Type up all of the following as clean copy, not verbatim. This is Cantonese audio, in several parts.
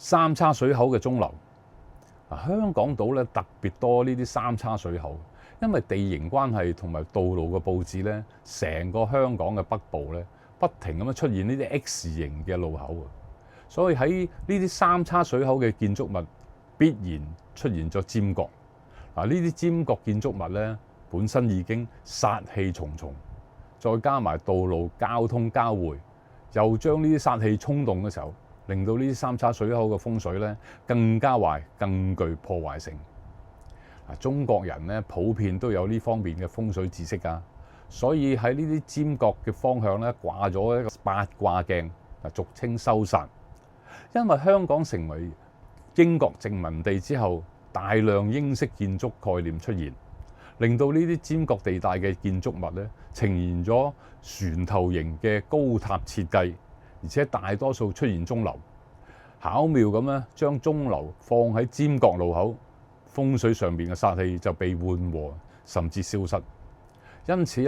三叉水口嘅鐘樓。香港島咧特別多呢啲三叉水口，因為地形關係同埋道路嘅佈置咧，成個香港嘅北部咧不停咁樣出現呢啲 X 型嘅路口，所以喺呢啲三叉水口嘅建築物必然出現咗尖角。呢啲尖角建築物咧本身已經殺氣重重，再加埋道路交通交匯，又將呢啲殺氣衝動嘅時候，令到呢啲三叉水口嘅風水咧更加壞，更具破壞性。中國人咧普遍都有呢方面嘅風水知識㗎，所以喺呢啲尖角嘅方向咧掛咗一個八卦鏡，俗稱收煞。因為香港成為英國殖民地之後，大量英式建築概念出現，令到呢啲尖角地帶嘅建築物咧呈現咗船頭形嘅高塔設計。而且大多數出現鐘樓，巧妙咁咧將鐘樓放喺尖角路口，風水上邊嘅煞氣就被緩和甚至消失。因此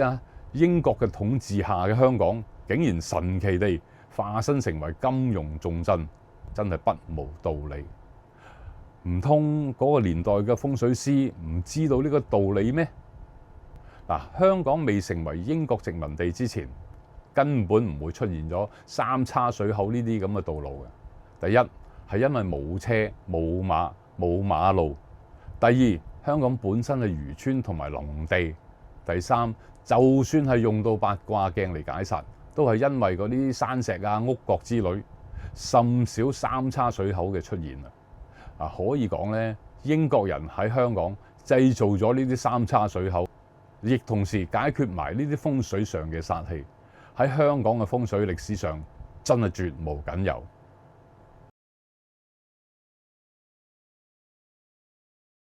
英國嘅統治下嘅香港，竟然神奇地化身成為金融重鎮，真係不無道理。唔通嗰個年代嘅風水師唔知道呢個道理咩？香港未成為英國殖民地之前，根本唔會出現咗三叉水口呢啲咁嘅道路嘅。第一係因為冇車冇馬冇馬路，第二香港本身係漁村同埋農地，第三就算係用到八卦鏡嚟解煞，都係因為嗰啲山石屋角之類，甚少三叉水口嘅出現。可以講咧，英國人喺香港製造咗呢啲三叉水口，亦同時解決埋呢啲風水上嘅煞氣。喺香港嘅風水歷史上，真係絕無僅有。